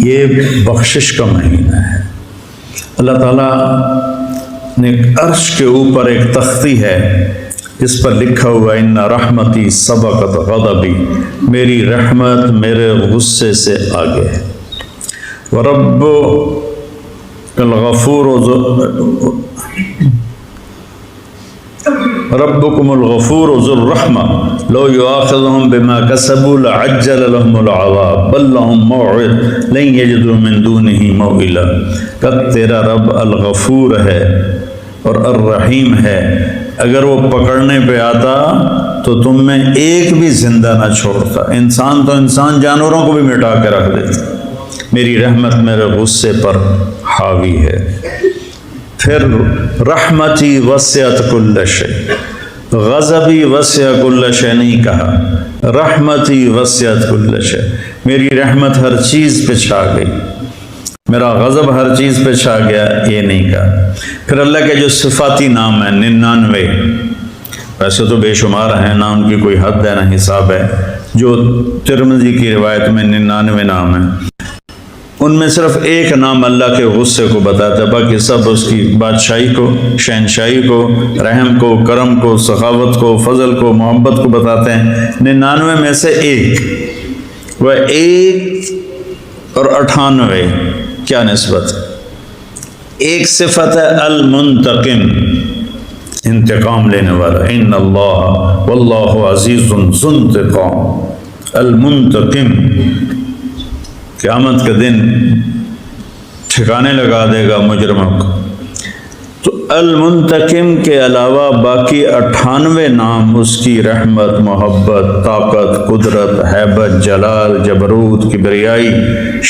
یہ بخشش کا مہینہ ہے۔ اللہ تعالیٰ نے عرش کے اوپر ایک تختی ہے جس پر لکھا ہوا ان رحمتی سبقت غضبی، میری رحمت میرے غصے سے آگے ہے۔ ربکم الغفور ذو الرحمہ لو یؤاخذہم بما کسبوا لعجل لهم العذاب بل لهم موعد لن یجدوا من دونہ موئلا۔ کہ تیرا رب الغفور ہے اور الرحیم ہے، اگر وہ پکڑنے پہ آتا تو تم میں ایک بھی زندہ نہ چھوڑتا، انسان تو انسان جانوروں کو بھی مٹا کے رکھ دیتا۔ میری رحمت میرے غصے پر حاوی ہے۔ پھر رحمتی وسعت کل شیء، غضبی وسع کل شیء نہیں کہا، رحمتی وسعت کل شیء، میری رحمت ہر چیز پہ چھا گئی، میرا غضب ہر چیز پہ چھا گیا، یہ نہیں کہا۔ پھر اللہ کے جو صفاتی نام ہیں 99، ویسے تو بے شمار ہیں، نہ ان کی کوئی حد ہے نہ حساب ہے، جو ترمذی کی روایت میں 99 نام ہیں، ان میں صرف ایک نام اللہ کے غصے کو بتاتا ہے، باقی سب اس کی بادشاہی کو، شہنشاہی کو، رحم کو، کرم کو، سخاوت کو، فضل کو، محبت کو بتاتے ہیں۔ 99 میں سے ایک، وہ 1 اور 98 کیا نسبت؟ ایک صفت ہے المنتقم، انتقام لینے والا، ان اللہ واللہ عزیز ذو انتقام، المنتقم، قیامت کے دن ٹھکانے لگا دے گا مجرموں کو۔ تو المنتقم کے علاوہ باقی 98 نام اس کی رحمت، محبت، طاقت، قدرت، ہیبت، جلال، جبروت، کبریائی،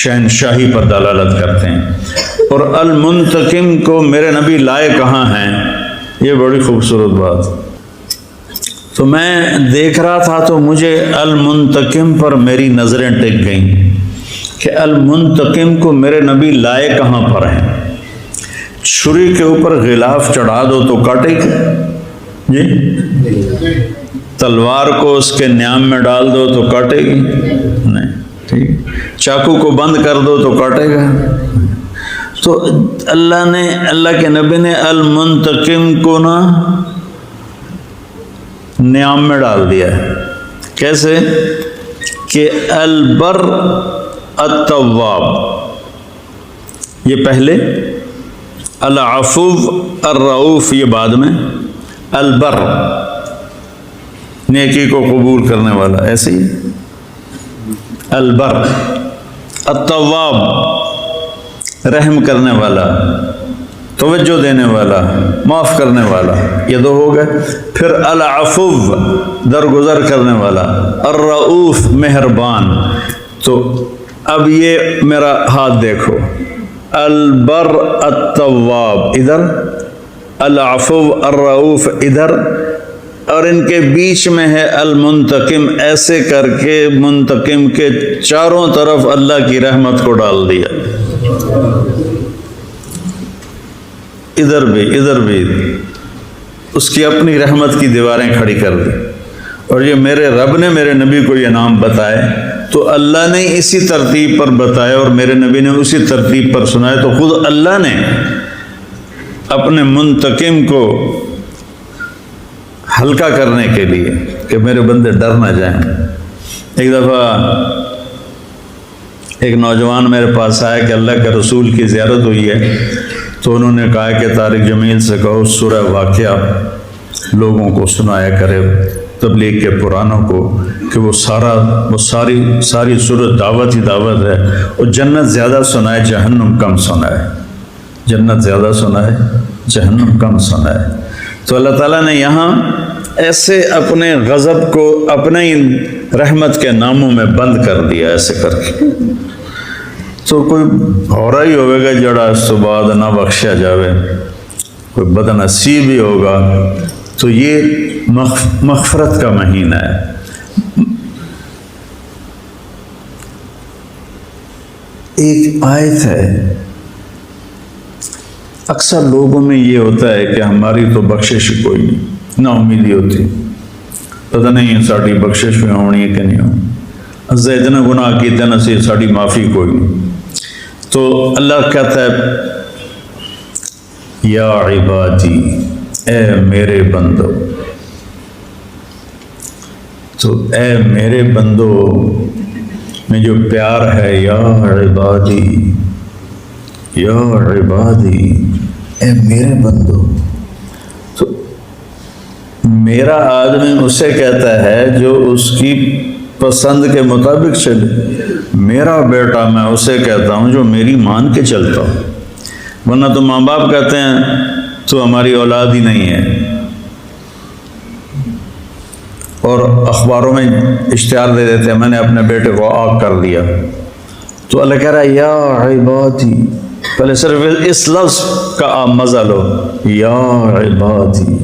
شہنشاہی پر دلالت کرتے ہیں۔ اور المنتقم کو میرے نبی لائے کہاں ہیں، یہ بڑی خوبصورت بات۔ تو میں دیکھ رہا تھا تو مجھے المنتقم پر میری نظریں ٹک گئیں کہ المنتقم کو میرے نبی لائے کہاں پر ہیں۔ چھری کے اوپر غلاف چڑھا دو تو کاٹے گی جی، تلوار کو اس کے نیام میں ڈال دو تو کاٹے گی نہیں، ٹھیک، چاقو کو بند کر دو تو کاٹے گا۔ تو اللہ کے نبی نے المنتقم کو نا نیام میں ڈال دیا ہے۔ کیسے کہ البر التواب، یہ پہلے، العفو الرؤوف یہ بعد میں، البر نیکی کو قبول کرنے والا، ایسے ہی البر، التواب رحم کرنے والا، توجہ دینے والا، معاف کرنے والا، یہ دو ہو گئے۔ پھر العفو درگزر کرنے والا، الرؤوف مہربان۔ تو اب یہ میرا ہاتھ دیکھو، البر التواب ادھر، العفو الرؤوف ادھر، اور ان کے بیچ میں ہے المنتقم، ایسے کر کے منتقم کے چاروں طرف اللہ کی رحمت کو ڈال دیا، ادھر بھی اس کی اپنی رحمت کی دیواریں کھڑی کر دی۔ اور یہ میرے رب نے میرے نبی کو یہ نام بتائے تو اللہ نے اسی ترتیب پر بتایا اور میرے نبی نے اسی ترتیب پر سنایا، تو خود اللہ نے اپنے منتقم کو ہلکا کرنے کے لیے کہ میرے بندے ڈر نہ جائیں۔ ایک دفعہ ایک نوجوان میرے پاس آیا کہ اللہ کے رسول کی زیارت ہوئی ہے، تو انہوں نے کہا کہ طارق جمیل سے کہو سورہ واقعہ لوگوں کو سنایا کرے، تبلیغ کے پرانوں کو، کہ وہ ساری سورت دعوت ہی دعوت ہے، اور جنت زیادہ سنائے جہنم کم سنائے، جنت زیادہ سنائے جہنم کم سنائے۔ تو اللہ تعالیٰ نے یہاں ایسے اپنے غضب کو اپنے رحمت کے ناموں میں بند کر دیا، ایسے کر کے۔ تو کوئی ہو رہا ہی ہوئے گا جڑا اس تو بعد نہ بخشا جاوے، کوئی بد نصیب ہی ہوگا۔ تو یہ مغفرت کا مہینہ ہے۔ ایک آیت ہے، اکثر لوگوں میں یہ ہوتا ہے کہ ہماری تو بخشش کوئی نہیں، نا امیدی ہوتی، پتہ نہیں ساڑی بخشش میں ہونی ہے کہ نہیں ہونی۔ اسے اتنے گناہ کیتے نا سی ساری معافی کوئی نہیں. تو اللہ کہتا ہے یا عبادی، اے میرے بندو. تو اے میرے بندو میں جو پیار ہے، یا عبادی، یا عبادی، اے میرے بندو. تو میرا آدمی اسے کہتا ہے جو اس کی پسند کے مطابق چلے. میرا بیٹا میں اسے کہتا ہوں جو میری مان کے چلتا ہوں. ورنہ تو ماں باپ کہتے ہیں تو ہماری اولاد ہی نہیں ہے، اور اخباروں میں اشتہار دے دیتے ہیں میں نے اپنے بیٹے کو آگ کر دیا. تو اللہ کہہ رہا ہے یا عبادی، پہلے صرف اس لفظ کا آپ مزہ لو، یا عبادی،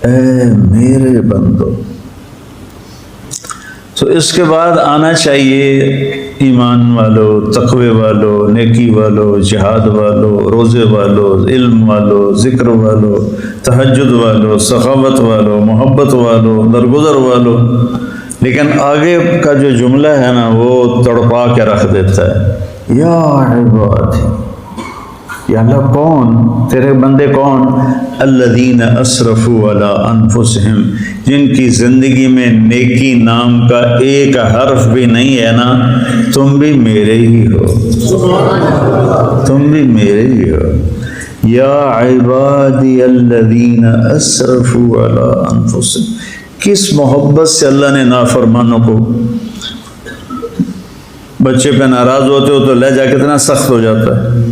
اے میرے بندو. تو اس کے بعد آنا چاہیے ایمان والو، تقوی والو، نیکی والو، جہاد والو، روزے والو، علم والو، ذکر والو، تہجد والو، سخاوت والو، محبت والو، درگزر والو. لیکن آگے کا جو جملہ ہے نا وہ تڑپا کے رکھ دیتا ہے، یا عبادی. یا اللہ کون؟ تیرے بندے کون؟ الذین اسرفوا علی انفسہم، جن کی زندگی میں نیکی نام کا ایک حرف بھی نہیں ہے نا. تم بھی میرے ہی ہو، تم بھی میرے ہی ہو. یا عبادی الذین اسرفوا علی انفسہم. کس محبت سے اللہ نے نافرمانوں کو، بچے پہ ناراض ہوتے ہو تو لہجہ کتنا سخت ہو جاتا ہے،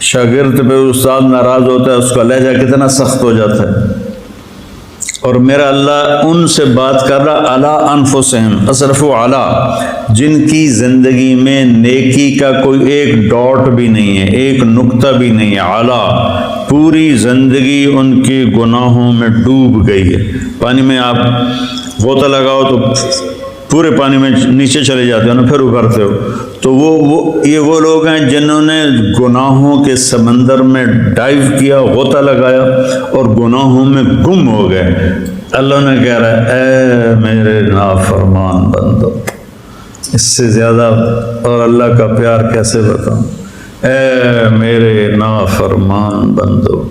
شاگرد پہ استاد ناراض ہوتا ہے اس کا لہجہ کتنا سخت ہو جاتا ہے. اور میرا اللہ ان سے بات کر رہا اعلیٰ انفسہم، اسرفوا اعلیٰ، جن کی زندگی میں نیکی کا کوئی ایک ڈاٹ بھی نہیں ہے، ایک نقطہ بھی نہیں ہے. اعلیٰ، پوری زندگی ان کے گناہوں میں ڈوب گئی ہے. پانی میں آپ غوطہ لگاؤ تو پورے پانی میں نیچے چلے جاتے ہو نا، پھر ابھرتے ہو. تو یہ وہ لوگ ہیں جنہوں نے گناہوں کے سمندر میں ڈائیو کیا، غوطہ لگایا اور گناہوں میں گم ہو گئے. اللہ نے کہہ رہا ہے اے میرے نافرمان بندو. اس سے زیادہ اور اللہ کا پیار کیسے بتاؤں؟ اے میرے نافرمان بندو.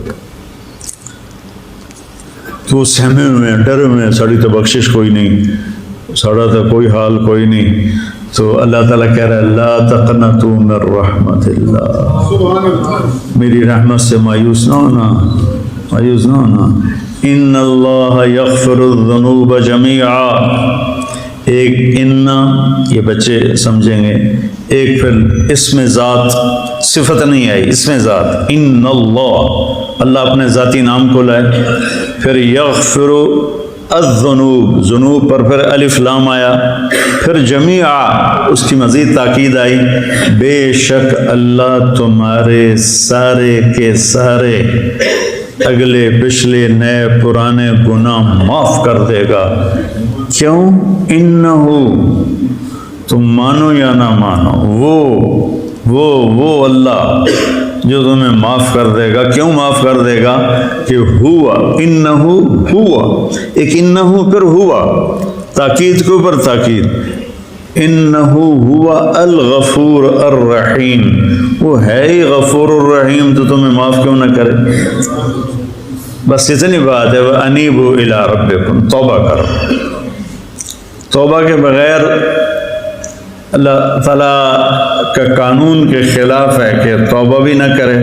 تو سہمے میں ڈر میں ساڑی تو بخشش کوئی نہیں، ساڑا تو کوئی حال کوئی نہیں. تو اللہ تعالیٰ کہہ رہا ہے لا تقنطوا من رحمت اللہ، میری رحمت سے مایوس نہ ہونا، مایوس نہ ہونا. ان اللہ یغفر الذنوب جمیعا. ایک ان، یہ بچے سمجھیں گے، ایک پھر اسم ذات، صفت نہیں آئی، اسم ذات. ان اللہ، اللہ اپنے ذاتی نام کو لائے. پھر یغفر الذنوب، ذنوب پر پھر الف لام آیا. پھر جمیعا، اس کی مزید تاکید آئی، بے شک اللہ تمہارے سارے کے سارے اگلے پچھلے نئے پرانے گناہ معاف کر دے گا. کیوں؟ انہو، تم مانو یا نہ مانو، وہ اللہ جو تمہیں معاف کر دے گا. کیوں معاف کر دے گا؟ کہ ہوا، انہو ہوا، ایک انہو پھر ہوا، تاکید کے اوپر تاکید. انہو ہوا الغفور الرحیم، وہ ہے ہی غفور الرحیم، تو تمہیں معاف کیوں نہ کرے؟ بس اتنی بات ہے. وَأَنِيبُوا إِلَىٰ رَبِّكُمْ، توبہ کرو. توبہ کے بغیر اللہ تعالیٰ کا قانون کے خلاف ہے کہ توبہ بھی نہ کرے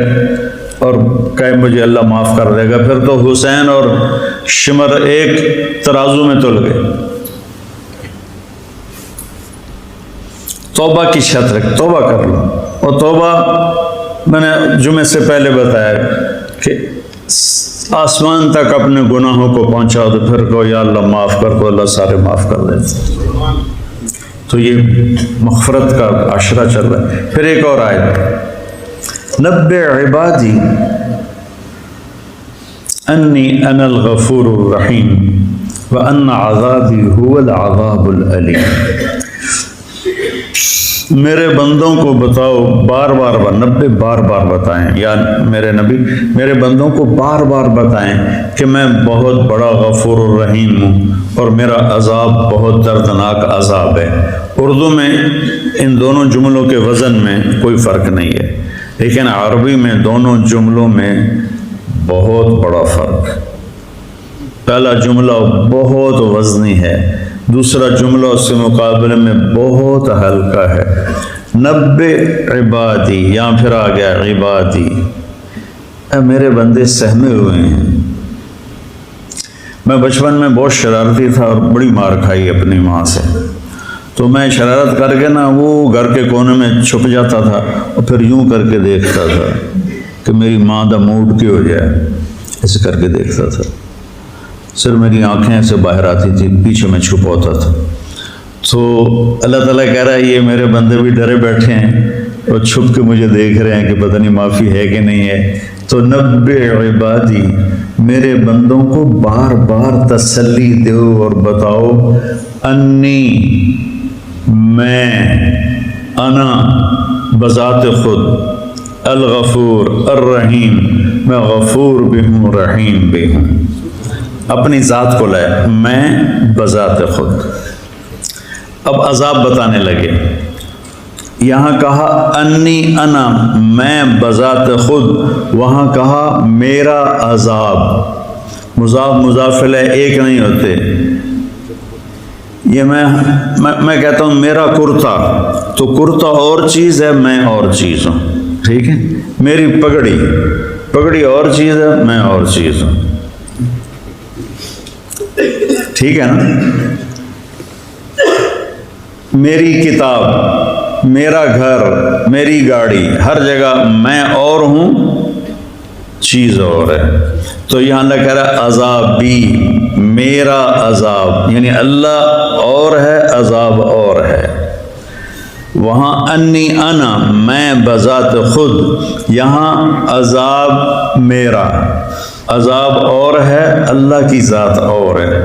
اور کہے مجھے اللہ معاف کر دے گا. پھر تو حسین اور شمر ایک ترازو میں تل گئے. توبہ کی شرط رکھ، توبہ کر لو. اور توبہ میں نے جمعے سے پہلے بتایا کہ آسمان تک اپنے گناہوں کو پہنچاؤ تو پھر کہو یا اللہ معاف کر، تو اللہ سارے معاف کر دیتے. تو یہ مغفرت کا عشرہ چل رہا ہے. پھر ایک اور آیت، نبئ عبادی انی انا الغفور الرحیم وان عذابی هو العذاب العلیم. میرے بندوں کو بتاؤ، بار بار نبے بار بار بتائیں، یا میرے نبی میرے بندوں کو بار بار بتائیں کہ میں بہت بڑا غفور الرحیم ہوں اور میرا عذاب بہت دردناک عذاب ہے۔ اردو میں ان دونوں جملوں کے وزن میں کوئی فرق نہیں ہے، لیکن عربی میں دونوں جملوں میں بہت بڑا فرق۔ پہلا جملہ بہت وزنی ہے، دوسرا جملہ اس کے مقابلے میں بہت ہلکا ہے۔ نبئ عبادی، یہاں پھر آ گیا عبادی، میرے بندے سہمے ہوئے ہیں۔ میں بچپن میں بہت شرارتی تھا اور بڑی مار کھائی اپنی ماں سے، تو میں شرارت کر کے نا وہ گھر کے کونے میں چھپ جاتا تھا اور پھر یوں کر کے دیکھتا تھا کہ میری ماں دا موڈ کی ہو جائے، ایسے کر کے دیکھتا تھا، صرف میری آنکھیں ایسے باہر آتی تھی، پیچھے میں چھپ ہوتا تھا۔ تو اللہ تعالیٰ کہہ رہا ہے یہ میرے بندے بھی ڈرے بیٹھے ہیں اور چھپ کے مجھے دیکھ رہے ہیں کہ پتہ نہیں معافی ہے کہ نہیں ہے۔ تو نبئ عبادی، میرے بندوں کو بار بار تسلی دو اور بتاؤ، انی، میں، انا بذات خود، الغفور الرحیم، میں غفور بھی ہوں رحیم بھی ہوں، اپنی ذات کو لائے، میں بذات خود۔ اب عذاب بتانے لگے، یہاں کہا انی انا، میں بذات خود، وہاں کہا میرا عذاب۔ مضاف مضاف الیہ ایک نہیں ہوتے، یہ میں کہتا ہوں میرا کرتا، تو کرتا اور چیز ہے، میں اور چیز ہوں، ٹھیک ہے؟ میری پگڑی اور چیز ہے، میں اور چیز ہوں، ٹھیک ہے نا؟ میری کتاب، میرا گھر، میری گاڑی، ہر جگہ میں اور ہوں، چیز اور ہے۔ تو یہاں اللہ کہہ رہا ہے عذاب بھی، میرا عذاب، یعنی اللہ اور ہے، عذاب اور ہے۔ وہاں انی انا، میں بذات خود، یہاں عذاب میرا، عذاب اور ہے، اللہ کی ذات اور ہے۔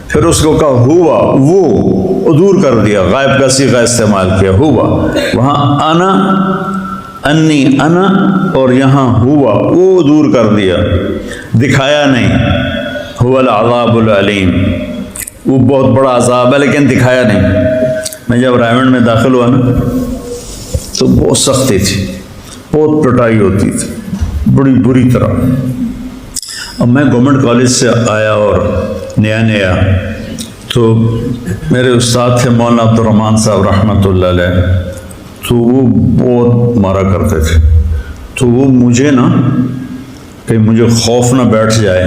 پھر اس کو کہا ہوا، وہ دور کر دیا، غائب کا صیغہ استعمال کیا، ہوا۔ وہاں انا، انی انا، اور یہاں ہوا، وہ دور کر دیا، دکھایا نہیں۔ هو العذاب العلیم، وہ بہت بڑا عذاب ہے لیکن دکھایا نہیں۔ میں جب رائمنڈ میں داخل ہوا نا تو بہت سختی تھی، بہت پٹائی ہوتی تھی، بڑی بری طرح۔ اب میں گورنمنٹ کالج سے آیا اور نیا تو میرے استاد تھے مولانا عبد الرحمن صاحب رحمۃ اللہ علیہ، تو وہ بہت مارا کرتے تھے۔ تو وہ مجھے نا کہ مجھے خوف نہ بیٹھ جائے،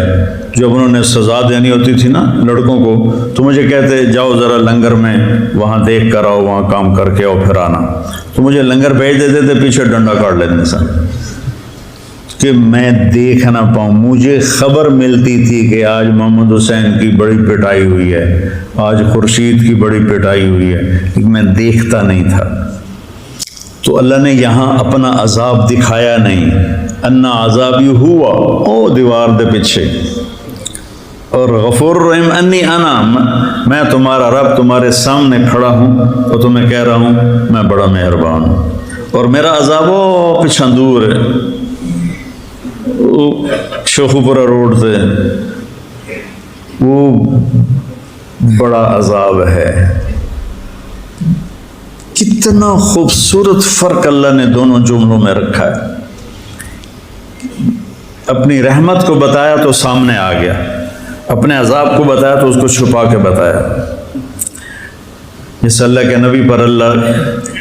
جب انہوں نے سزا دینی ہوتی تھی نا لڑکوں کو تو مجھے کہتے جاؤ ذرا لنگر میں وہاں دیکھ کر آؤ، وہاں کام کر کے آؤ پھر آنا۔ تو مجھے لنگر بھیج دیتے تھے، پیچھے ڈنڈا کاٹ لیتے سن کہ میں دیکھ نہ پاؤں۔ مجھے خبر ملتی تھی کہ آج محمد حسین کی بڑی پٹائی ہوئی ہے، آج خورشید کی بڑی پٹائی ہوئی ہے، لیکن میں دیکھتا نہیں تھا۔ تو اللہ نے یہاں اپنا عذاب دکھایا نہیں، انا عذابی ہوا، او دیوار دے پیچھے، اور غفور الرحیم انی انا، میں تمہارا رب تمہارے سامنے کھڑا ہوں اور تمہیں کہہ رہا ہوں میں بڑا مہربان ہوں، اور میرا عذاب وہ پچھا دور ہے، وہ شوخوپورہ روڈ سے، وہ بڑا عذاب ہے۔ کتنا خوبصورت فرق اللہ نے دونوں جملوں میں رکھا ہے۔ اپنی رحمت کو بتایا تو سامنے آ گیا، اپنے عذاب کو بتایا تو اس کو چھپا کے بتایا۔ جس اللہ کے نبی پر اللہ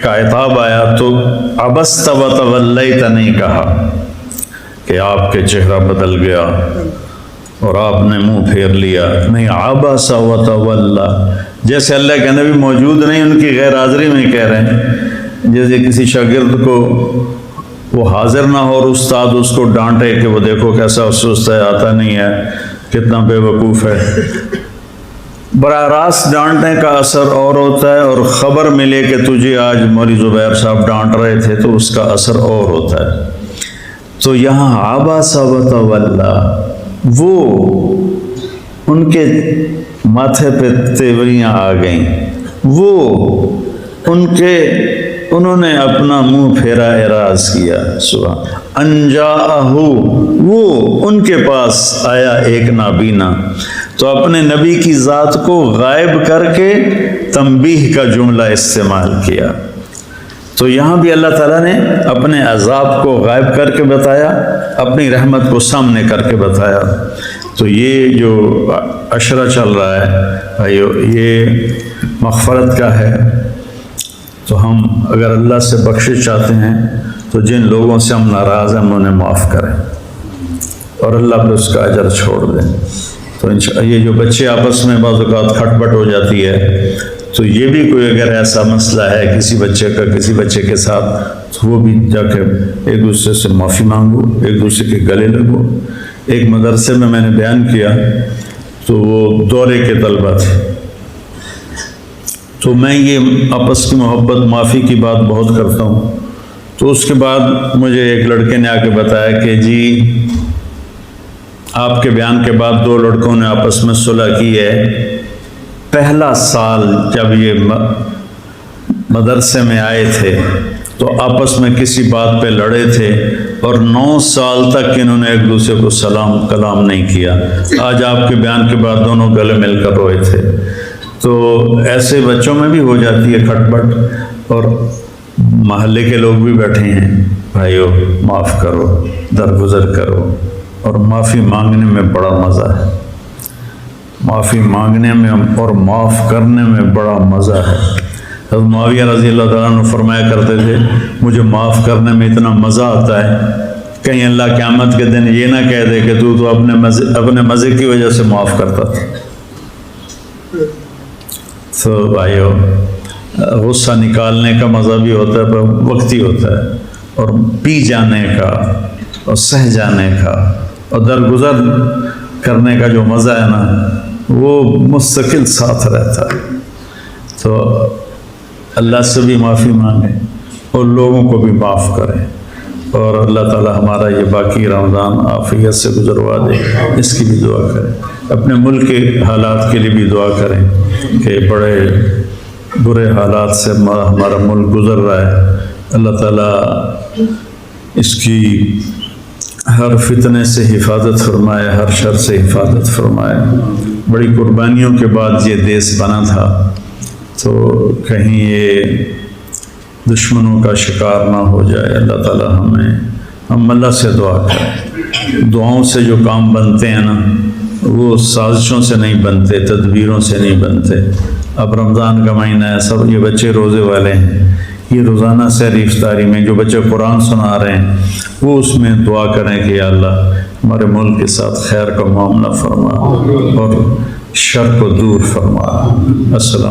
کا عتاب آیا تو عبست وتولیت نہیں کہا کہ آپ کے چہرہ بدل گیا اور آپ نے منہ پھیر لیا، نہیں، عبس وتولی، جیسے اللہ کے نبی موجود نہیں ان کی غیر حاضری میں کہہ رہے ہیں، جیسے کسی شاگرد کو وہ حاضر نہ ہو اور استاد اس کو ڈانٹے کہ وہ دیکھو کیسا سست ہے، آتا نہیں ہے، کتنا بے وقوف ہے۔ براہ راست ڈانٹنے کا اثر اور ہوتا ہے، اور خبر ملے کہ تجھے آج مولوی زبیر صاحب ڈانٹ رہے تھے تو اس کا اثر اور ہوتا ہے۔ تو یہاں عبس وتولی، وہ ان کے ماتھے پہ تیوریاں آ گئیں، وہ ان کے انہوں نے اپنا منہ پھیرا، اعراض کیا۔ سبحان انجاءہ، وہ ان کے پاس آیا ایک نابینا، تو اپنے نبی کی ذات کو غائب کر کے تنبیہ کا جملہ استعمال کیا۔ تو یہاں بھی اللہ تعالیٰ نے اپنے عذاب کو غائب کر کے بتایا، اپنی رحمت کو سامنے کر کے بتایا۔ تو یہ جو عشرہ چل رہا ہے بھائیو، یہ مغفرت کا ہے۔ تو ہم اگر اللہ سے بخشش چاہتے ہیں تو جن لوگوں سے ہم ناراض ہیں ہم انہیں معاف کریں اور اللہ پہ اس کا اجر چھوڑ دیں۔ تو یہ جو بچے آپس میں بعض اوقات کھٹ پٹ ہو جاتی ہے، تو یہ بھی کوئی اگر ایسا مسئلہ ہے کسی بچے کا کسی بچے کے ساتھ، تو وہ بھی جا کے ایک دوسرے سے معافی مانگو، ایک دوسرے کے گلے لگو۔ ایک مدرسے میں نے بیان کیا، تو وہ دورے کے طلبہ تھے، تو میں یہ آپس کی محبت معافی کی بات بہت کرتا ہوں۔ تو اس کے بعد مجھے ایک لڑکے نے آ کے بتایا کہ جی آپ کے بیان کے بعد 2 لڑکوں نے آپس میں صلح کی ہے۔ پہلا سال جب یہ مدرسے میں آئے تھے تو آپس میں کسی بات پہ لڑے تھے، اور 9 سال تک انہوں نے ایک دوسرے کو سلام کلام نہیں کیا۔ آج آپ کے بیان کے بعد دونوں گلے مل کر روئے تھے۔ تو ایسے بچوں میں بھی ہو جاتی ہے کھٹ پٹ، اور محلے کے لوگ بھی بیٹھے ہیں، بھائیو معاف کرو، درگزر کرو، اور معافی مانگنے میں بڑا مزہ ہے۔ معافی مانگنے میں اور معاف کرنے میں بڑا مزہ ہے۔ حضرت معاویہ رضی اللہ تعالیٰ عنہ فرمایا کرتے تھے، مجھے معاف کرنے میں اتنا مزہ آتا ہے، کہیں اللہ قیامت کے دن یہ نہ کہہ دے کہ تو اپنے مزے کی وجہ سے معاف کرتا تھا۔ تو بھائیو، غصہ نکالنے کا مزہ بھی ہوتا ہے پر وقتی ہوتا ہے، اور پی جانے کا اور سہ جانے کا اور درگزر کرنے کا جو مزہ ہے نا، وہ مستقل ساتھ رہتا ہے۔ تو اللہ سے بھی معافی مانگیں اور لوگوں کو بھی معاف کریں، اور اللہ تعالی ہمارا یہ باقی رمضان عافیت سے گزروا دے، اس کی بھی دعا کریں۔ اپنے ملک کے حالات کے لیے بھی دعا کریں کہ بڑے برے حالات سے ہمارا ملک گزر رہا ہے۔ اللہ تعالی اس کی ہر فتنے سے حفاظت فرمائے، ہر شر سے حفاظت فرمائے۔ بڑی قربانیوں کے بعد یہ دیس بنا تھا، تو کہیں یہ دشمنوں کا شکار نہ ہو جائے۔ اللہ تعالی ہم اللہ سے دعا کریں۔ دعاؤں سے جو کام بنتے ہیں نا، وہ سازشوں سے نہیں بنتے، تدبیروں سے نہیں بنتے۔ اب رمضان کا مہینہ ہے، سب یہ بچے روزے والے ہیں، یہ روزانہ سحری افطاری میں جو بچے قرآن سنا رہے ہیں، وہ اس میں دعا کریں کہ یا اللہ ہمارے ملک کے ساتھ خیر کا معاملہ فرما اور شر کو دور فرما۔ السلام